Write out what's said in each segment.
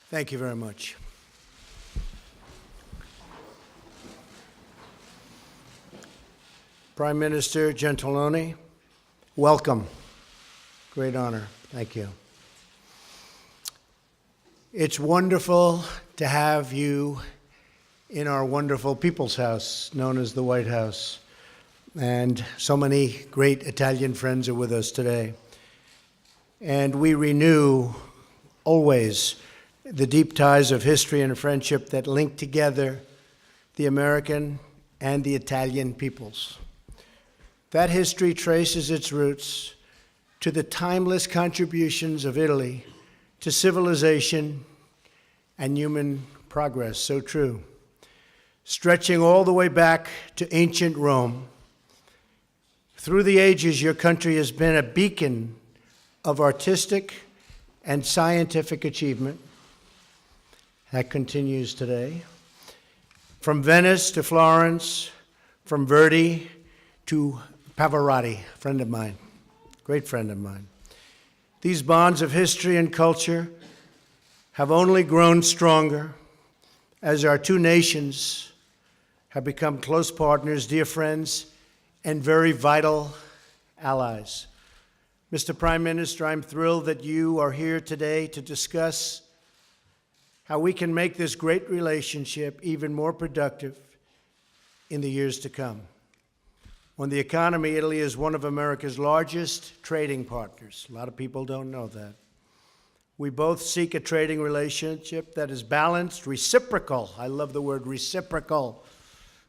Thank you very much. Prime Minister Gentiloni, welcome. Great honor. Thank you. It's wonderful to have you in our wonderful People's House, known as the White House. And so many great Italian friends are with us today. And we renew always the deep ties of history and friendship that link together the American and the Italian peoples. That history traces its roots to the timeless contributions of Italy to civilization and human progress, so true. Stretching all the way back to ancient Rome, through the ages, your country has been a beacon of artistic and scientific achievement. That continues today. From Venice to Florence, from Verdi to Pavarotti, a friend of mine, great friend of mine. These bonds of history and culture have only grown stronger as our two nations have become close partners, dear friends, and very vital allies. Mr. Prime Minister, I'm thrilled that you are here today to discuss how we can make this great relationship even more productive in the years to come. On the economy, Italy is one of America's largest trading partners. A lot of people don't know that. We both seek a trading relationship that is balanced, reciprocal. I love the word reciprocal,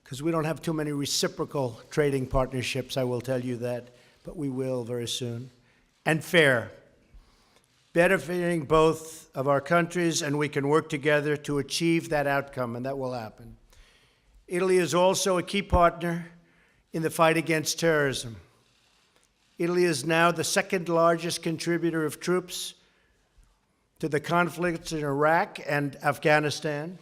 because we don't have too many reciprocal trading partnerships, I will tell you that, but we will very soon. And fair, benefiting both of our countries, and we can work together to achieve that outcome, and that will happen. Italy is also a key partner in the fight against terrorism. Italy is now the second largest contributor of troops to the conflicts in Iraq and Afghanistan.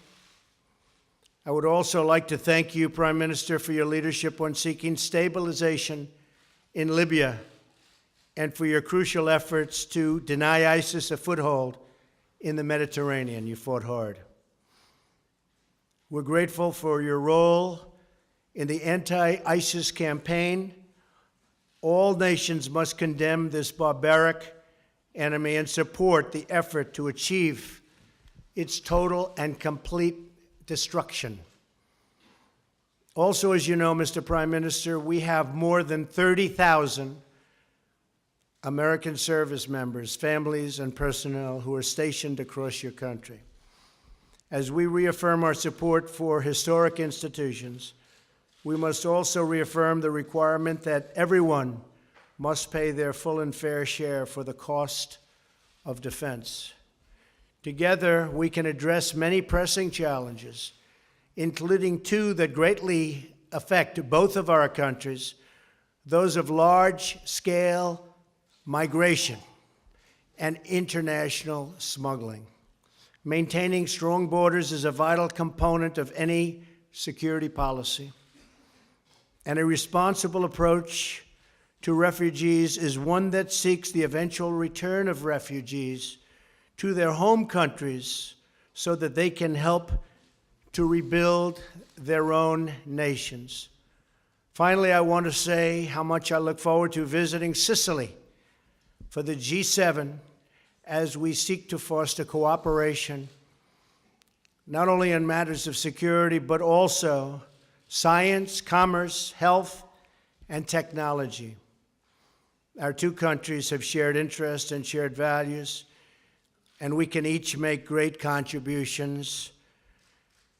I would also like to thank you, Prime Minister, for your leadership on seeking stabilization in Libya and for your crucial efforts to deny ISIS a foothold in the Mediterranean. You fought hard. We're grateful for your role in the anti-ISIS campaign. All nations must condemn this barbaric enemy and support the effort to achieve its total and complete destruction. Also, as you know, Mr. Prime Minister, we have more than 30,000 American service members, families, and personnel who are stationed across your country. As we reaffirm our support for historic institutions, we must also reaffirm the requirement that everyone must pay their full and fair share for the cost of defense. Together, we can address many pressing challenges, including two that greatly affect both of our countries, those of large-scale migration and international smuggling. Maintaining strong borders is a vital component of any security policy. And a responsible approach to refugees is one that seeks the eventual return of refugees to their home countries so that they can help to rebuild their own nations. Finally, I want to say how much I look forward to visiting Sicily for the G7 as we seek to foster cooperation, not only in matters of security, but also science, commerce, health, and technology. Our two countries have shared interests and shared values, and we can each make great contributions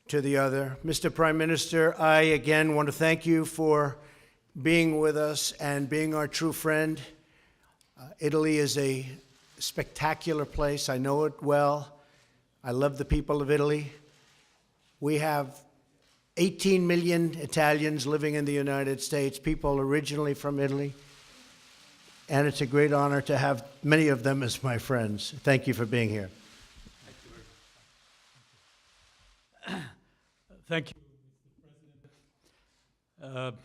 to the other. Mr. Prime Minister, I again want to thank you for being with us and being our true friend. Italy is a spectacular place. I know it well. I love the people of Italy. We have 18 million Italians living in the United States, people originally from Italy. And it's a great honor to have many of them as my friends. Thank you for being here. Thank you, Mr. President.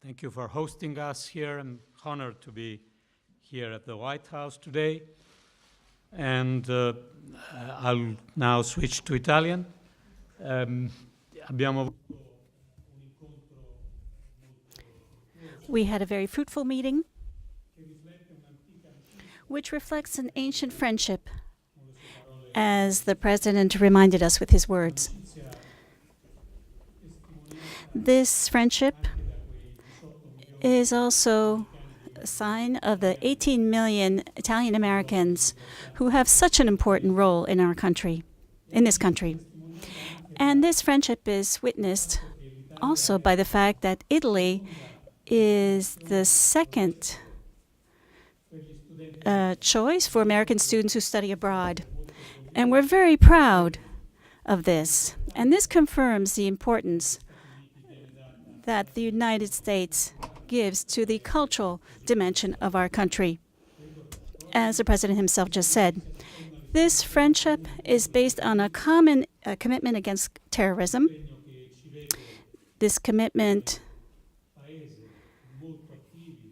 Thank you for hosting us here. I'm honored to be here at the White House today. and I'll now switch to Italian. Abbiamo We had a very fruitful meeting, which reflects an ancient friendship, as the President reminded us with his words. This friendship is also a sign of the 18 million Italian Americans who have such an important role in our country, in this country. And this friendship is witnessed also by the fact that Italy is the second choice for American students who study abroad. And we're very proud of this. And this confirms the importance that the United States gives to the cultural dimension of our country. As the President himself just said, this friendship is based on a common commitment against terrorism. This commitment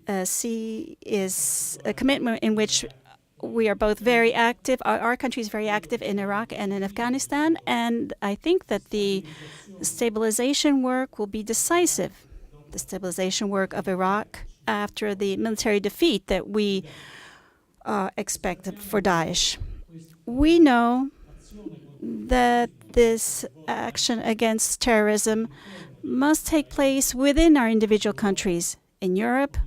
is a commitment in which we are both very active. Our country is very active in Iraq and in Afghanistan, and I think that the stabilization work will be decisive. The stabilization work of Iraq after the military defeat that we expect for Daesh. We know that this action against terrorism must take place within our individual countries. In Europe,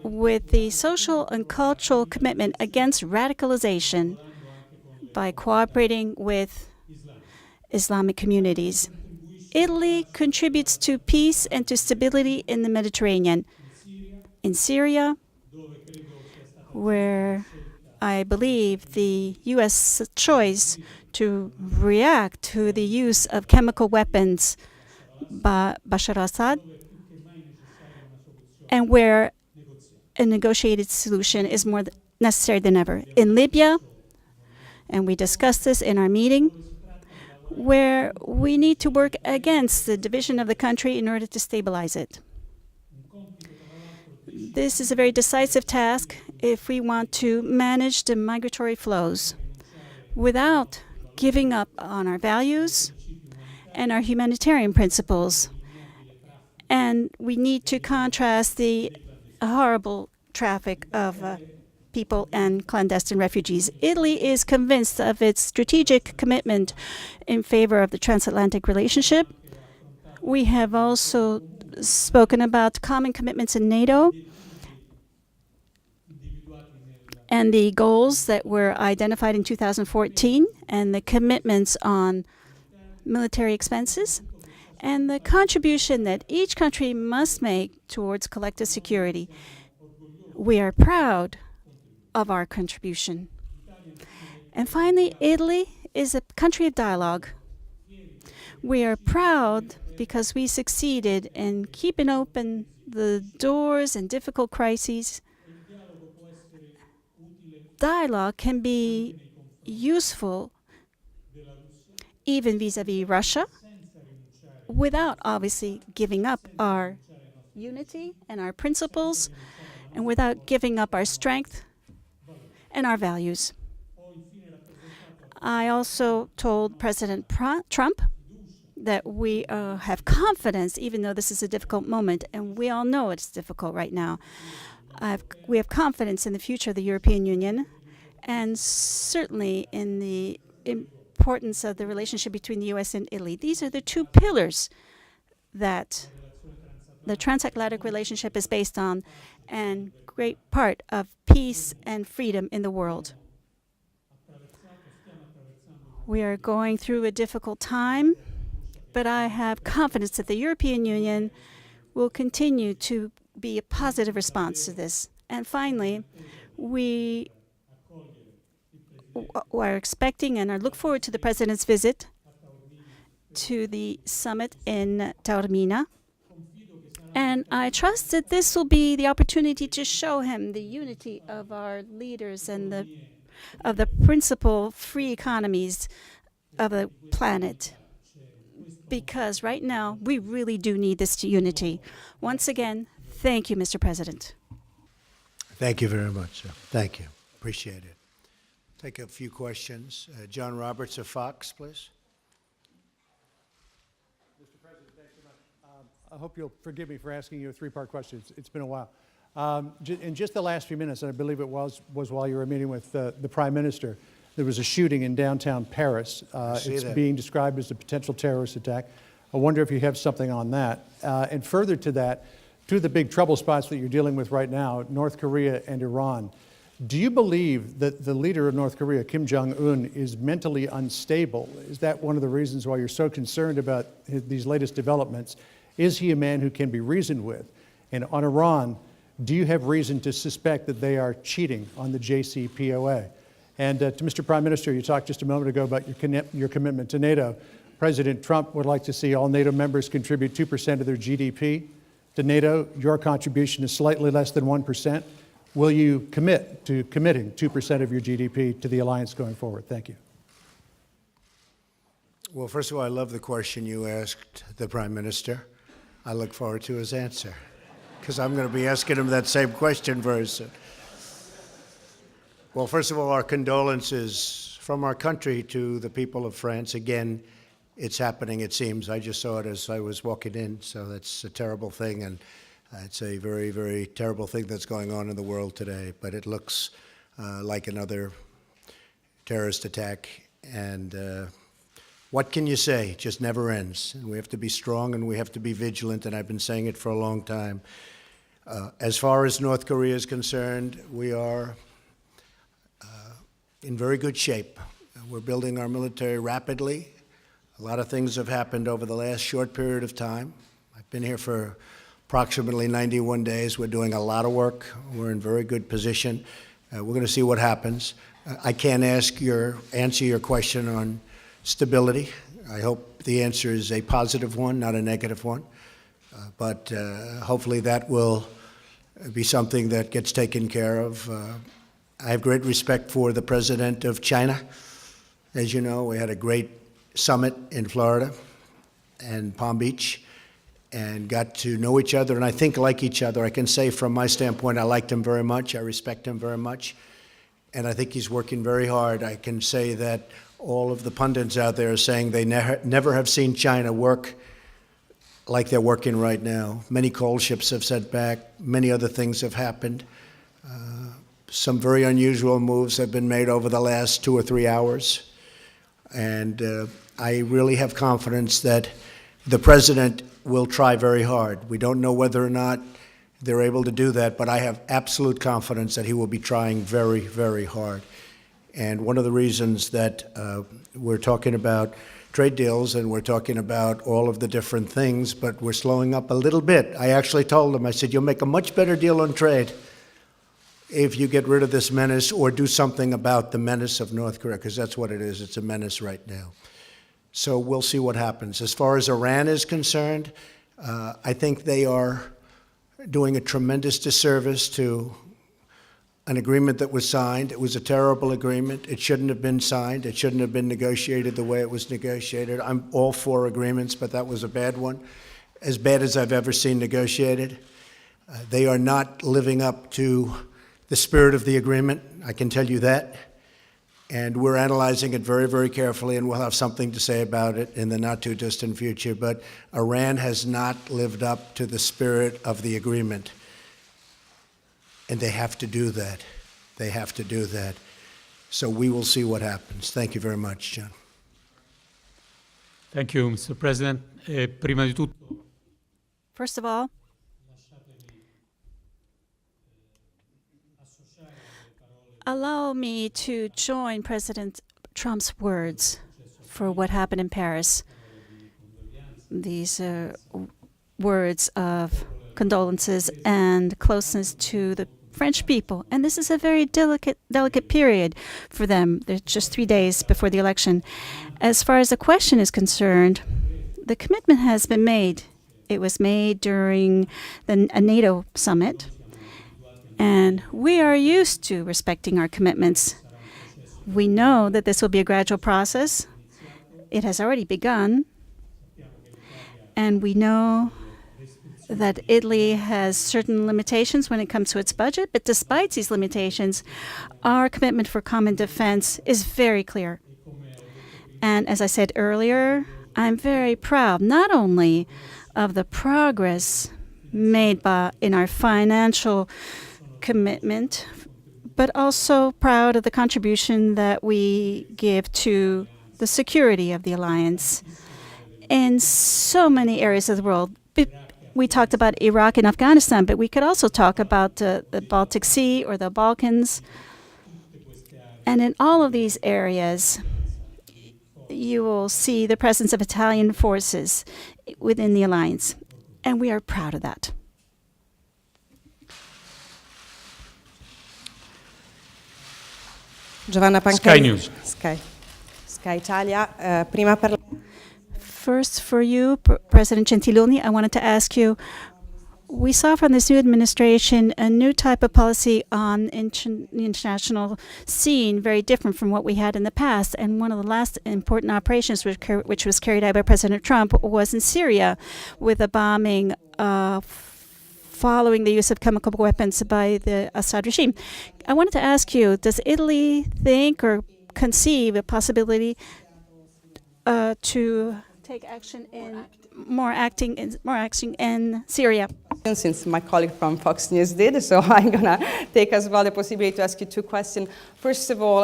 with the social and cultural commitment against radicalization by cooperating with Islamic communities. Italy contributes to peace and to stability in the Mediterranean. In Syria, where I believe the U.S. choice to react to the use of chemical weapons by Bashar al-Assad, and where a negotiated solution is more necessary than ever. In Libya, and we discussed this in our meeting, where we need to work against the division of the country in order to stabilize it. This is a very decisive task if we want to manage the migratory flows without giving up on our values and our humanitarian principles. And we need to contrast the horrible traffic of people and clandestine refugees. Italy is convinced of its strategic commitment in favor of the transatlantic relationship. We have also spoken about common commitments in NATO and the goals that were identified in 2014 and the commitments on military expenses and the contribution that each country must make towards collective security. We are proud of our contribution. And finally, Italy is a country of dialogue. We are proud because we succeeded in keeping open the doors in difficult crises. Dialogue can be useful even vis-à-vis Russia, without obviously giving up our unity and our principles, and without giving up our strength and our values. I also told President Trump that we have confidence, even though this is a difficult moment, and we all know it's difficult right now. We have confidence in the future of the European Union, and certainly in the importance of the relationship between the U.S. and Italy. These are the two pillars that the transatlantic relationship is based on, and great part of peace and freedom in the world. We are going through a difficult time, but I have confidence that the European Union will continue to be a positive response to this. And finally, we are expecting and I look forward to the President's visit to the summit in Taormina. And I trust that this will be the opportunity to show him the unity of our leaders and of the principal free economies of the planet. Because right now, we really do need this unity. Once again, thank you, Mr. President. Thank you very much, sir. Thank you. Appreciate it. take a few questions. John Roberts of Fox, please. Mr. President, thanks so much. I hope you'll forgive me for asking you a three-part question. It's been a while. In just the last few minutes, and I believe it was while you were meeting with the Prime Minister, there was a shooting in downtown Paris. It's being described as a potential terrorist attack. I wonder if you have something on that. And further to that, two of the big trouble spots that you're dealing with right now, North Korea and Iran. Do you believe that the leader of North Korea, Kim Jong-un, is mentally unstable? Is that one of the reasons why you're so concerned about these latest developments? Is he a man who can be reasoned with? And on Iran, do you have reason to suspect that they are cheating on the JCPOA? And to Mr. Prime Minister, you talked just a moment ago about your commitment to NATO. President Trump would like to see all NATO members contribute 2% of their GDP to NATO. Your contribution is slightly less than 1%. Will you commit to committing 2% of your GDP to the alliance going forward? Thank you. Well, first of all, I love the question you asked the Prime Minister. I look forward to his answer, because I'm going to be asking him that same question very soon. Well, first of all, our condolences from our country to the people of France. Again, it's happening, it seems. I just saw it as I was walking in, so that's a terrible thing, and it's a very, very terrible thing that's going on in the world today. But it looks like another terrorist attack, and what can you say? It just never ends. And we have to be strong and we have to be vigilant, and I've been saying it for a long time. As far as North Korea is concerned, we are in very good shape. We're building our military rapidly. A lot of things have happened over the last short period of time. I've been here for approximately 91 days. We're doing a lot of work. We're in very good position. We're going to see what happens. I can't answer your question on stability. I hope the answer is a positive one, not a negative one. But hopefully that will be something that gets taken care of. I have great respect for the president of China. As you know, we had a great summit in Florida and Palm Beach, and got to know each other, and I think like each other. I can say from my standpoint, I liked him very much, I respect him very much, and I think he's working very hard. I can say that all of the pundits out there are saying they never have seen China work like they're working right now. Many coal ships have set back, many other things have happened. Some very unusual moves have been made over the last 2 or 3 hours, and I really have confidence that the president will try very hard. We don't know whether or not they're able to do that, but I have absolute confidence that he will be trying very, very hard. And one of the reasons that we're talking about trade deals and we're talking about all of the different things, but we're slowing up a little bit. I actually told him, I said, you'll make a much better deal on trade if you get rid of this menace or do something about the menace of North Korea, because that's what it is. It's a menace right now. So we'll see what happens. As far as Iran is concerned, I think they are doing a tremendous disservice to an agreement that was signed. It was a terrible agreement. It shouldn't have been signed. It shouldn't have been negotiated the way it was negotiated. I'm all for agreements, but that was a bad one, as bad as I've ever seen negotiated. They are not living up to the spirit of the agreement, I can tell you that. And we're analyzing it very, very carefully, and we'll have something to say about it in the not-too-distant future. But Iran has not lived up to the spirit of the agreement. And they have to do that. They have to do that. So we will see what happens. Thank you very much, John. Thank you, Mr. President. Prima di tutto, First of all, allow me to join President Trump's words for what happened in Paris. These words of condolences and closeness to the French people. And this is a very delicate period for them. They're just 3 days before the election. As far as the question is concerned, the commitment has been made. It was made during a NATO summit. And we are used to respecting our commitments. We know that this will be a gradual process. It has already begun. And we know that Italy has certain limitations when it comes to its budget, but despite these limitations, our commitment for common defense is very clear. And as I said earlier, I'm very proud not only of the progress made in our financial commitment, but also proud of the contribution that we give to the security of the alliance in so many areas of the world. We talked about Iraq and Afghanistan, but we could also talk about the Baltic Sea or the Balkans. And in all of these areas, you will see the presence of Italian forces within the alliance, and we are proud of that. Giovanna Pancari. Sky News. Sky Italia. Prima per... First, for you, President Gentiloni, I wanted to ask you, we saw from this new administration a new type of policy on the international scene, very different from what we had in the past. And one of the last important operations which was carried out by President Trump was in Syria, with a bombing following the use of chemical weapons by the Assad regime. I wanted to ask you, does Italy think or conceive a possibility to take action in more action in Syria? Since my colleague from Fox News did, so I'm going to take as well the possibility to ask you two questions. First of all,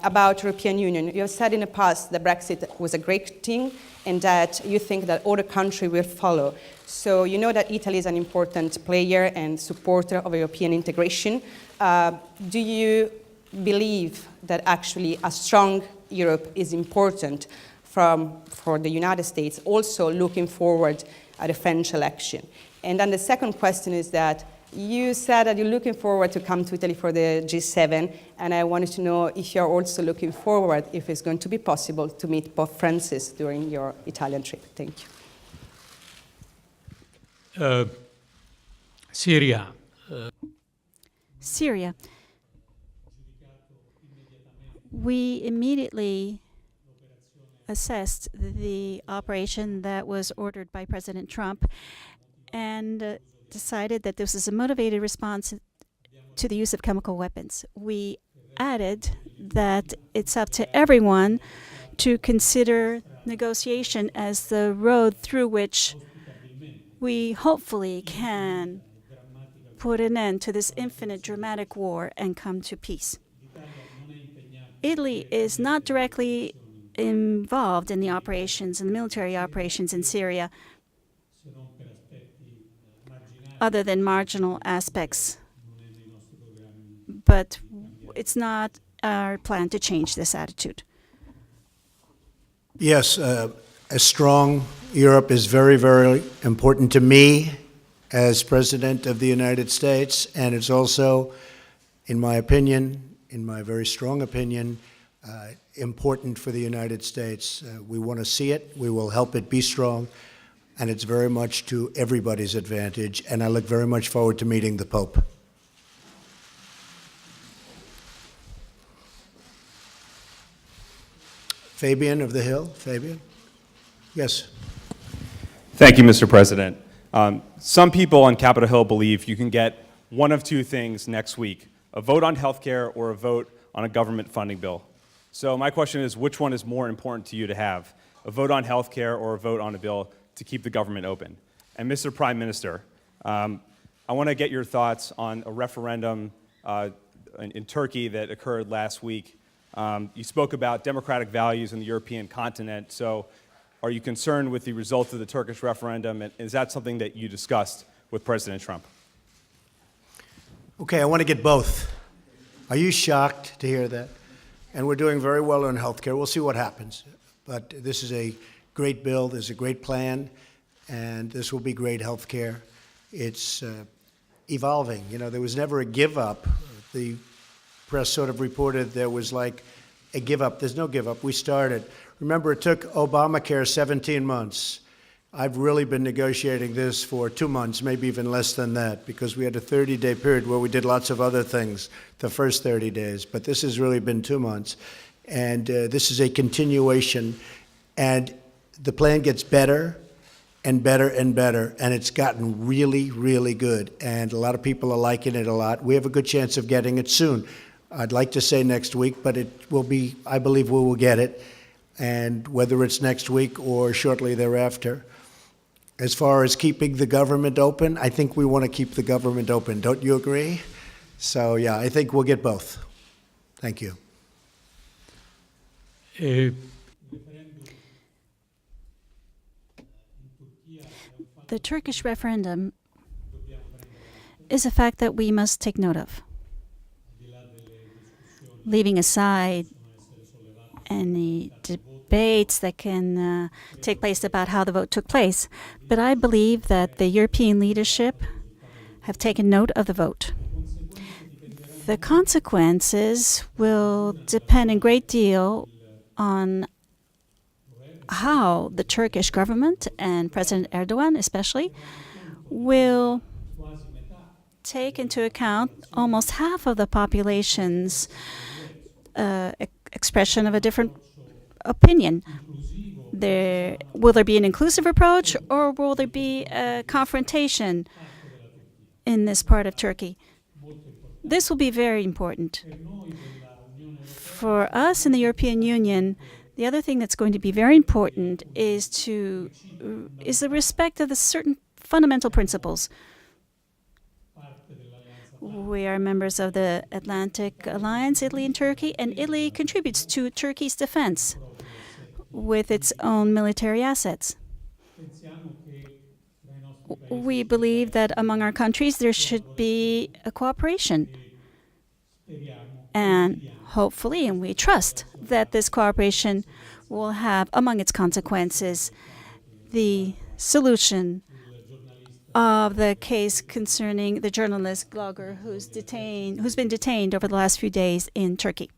about European Union. You have said in the past that Brexit was a great thing and that you think that other countries will follow. So you know that Italy is an important player and supporter of European integration. Do you believe that actually a strong Europe is important for the United States, also looking forward at the French election? And then the second question is that you said that you're looking forward to come to Italy for the G7, and I wanted to know if you're also looking forward, if it's going to be possible to meet Pope Francis during your Italian trip. Thank you. Syria. Syria. We immediately assessed the operation that was ordered by President Trump and decided that this is a motivated response to the use of chemical weapons. We added that it's up to everyone to consider negotiation as the road through which we hopefully can put an end to this infinite dramatic war and come to peace. Italy is not directly involved in the operations, in the military operations in Syria, other than marginal aspects. But it's not our plan to change this attitude. Yes, a strong Europe is very, very important to me as President of the United States, and it's also, in my opinion, in my very strong opinion, important for the United States. We want to see it. We will help it be strong. And it's very much to everybody's advantage. And I look very much forward to meeting the Pope. Fabian of the Hill. Fabian? Yes. Thank you, Mr. President. Some people on Capitol Hill believe you can get one of two things next week, a vote on health care or a vote on a government funding bill. So my question is, which one is more important to you to have, a vote on health care or a vote on a bill to keep the government open? And Mr. Prime Minister, I want to get your thoughts on a referendum in Turkey that occurred last week. You spoke about democratic values in the European continent, so are you concerned with the results of the Turkish referendum, and is that something that you discussed with President Trump? Okay, I want to get both. Are you shocked to hear that? And we're doing very well on health care. We'll see what happens. But this is a great bill. There's a great plan. And this will be great health care. It's evolving. You know, there was never a give up. The press sort of reported there was like a give up. There's no give up. We started. Remember, it took Obamacare 17 months. I've really been negotiating this for 2 months, maybe even less than that, because we had a 30-day period where we did lots of other things the first 30 days. But this has really been 2 months. And this is a continuation. And the plan gets better and better and better, and it's gotten really, really good. And a lot of people are liking it a lot. We have a good chance of getting it soon. I'd like to say next week, but it will be, I believe we will get it, and whether it's next week or shortly thereafter. As far as keeping the government open, I think we want to keep the government open. Don't you agree? So, yeah, I think we'll get both. Thank you. The Turkish referendum is a fact that we must take note of. Leaving aside any debates that can take place about how the vote took place, but I believe that the European leadership have taken note of the vote. The consequences will depend a great deal on how the Turkish government and President Erdogan especially will take into account almost half of the population's expression of a different opinion. Will there be an inclusive approach, or will there be a confrontation in this part of Turkey? This will be very important. For us in the European Union, the other thing that's going to be very important is the respect of the certain fundamental principles. We are members of the Atlantic Alliance, Italy and Turkey, and Italy contributes to Turkey's defense with its own military assets. We believe that among our countries there should be a cooperation. And hopefully, and we trust, that this cooperation will have among its consequences the solution of the case concerning the journalist blogger who's been detained over the last few days in Turkey.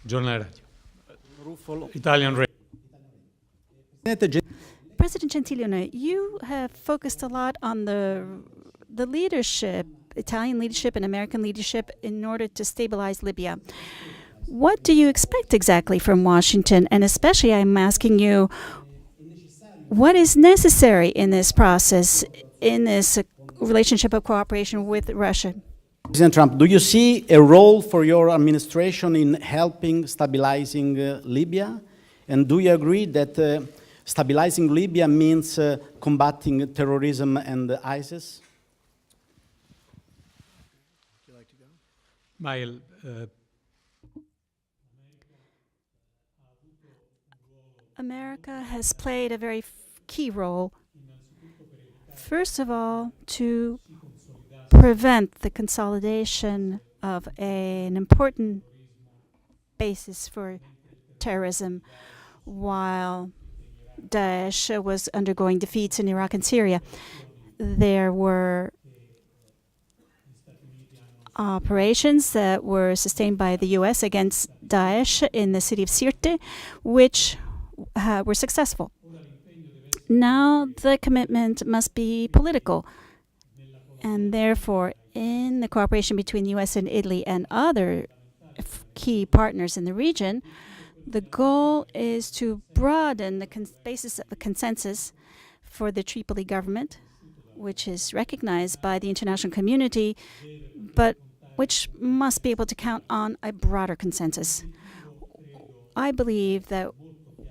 Giornale Radio. Italian Radio. President Gentiloni, you have focused a lot on the leadership, Italian leadership and American leadership, in order to stabilize Libya. What do you expect exactly from Washington? And especially, I'm asking you, what is necessary in this process, in this relationship of cooperation with Russia? President Trump, do you see a role for your administration in helping stabilizing Libya? And do you agree that stabilizing Libya means combating terrorism and ISIS? Would you like to go? Mael, America has played a very key role, first of all, to prevent the consolidation of an important basis for terrorism while Daesh was undergoing defeats in Iraq and Syria. There were operations that were sustained by the U.S. against Daesh in the city of Sirte, which were successful. Now the commitment must be political, and therefore in the cooperation between the U.S. and Italy and other key partners in the region, the goal is to broaden the basis of a consensus for the Tripoli government, which is recognized by the international community, but which must be able to count on a broader consensus. I believe that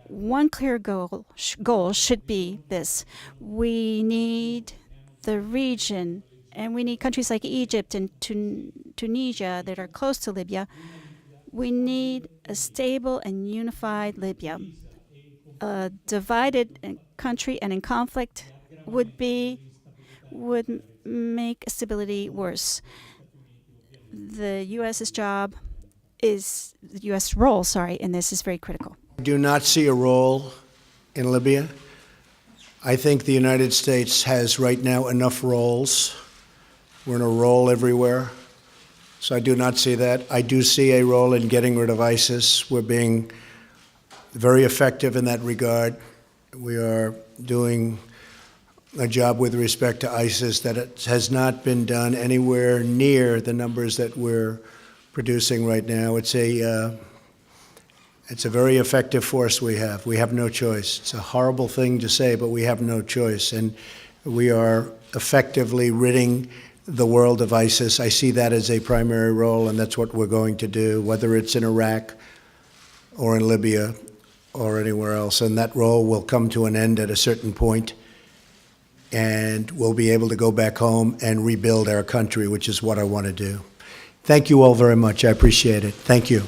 one clear goal should be this. We need the region, and we need countries like Egypt and Tunisia that are close to Libya. We need a stable and unified Libya. A divided country and in conflict would make stability worse. The U.S.'s role in this is very critical. I do not see a role in Libya. I think the United States has right now enough roles. We're in a role everywhere. So I do not see that. I do see a role in getting rid of ISIS. We're being very effective in that regard. We are doing a job with respect to ISIS that it has not been done anywhere near the numbers that we're producing right now. It's a very effective force we have. We have no choice. It's a horrible thing to say, but we have no choice. And we are effectively ridding the world of ISIS. I see that as a primary role, and that's what we're going to do, whether it's in Iraq or in Libya or anywhere else. And that role will come to an end at a certain point, and we'll be able to go back home and rebuild our country, which is what I want to do. Thank you all very much. I appreciate it. Thank you.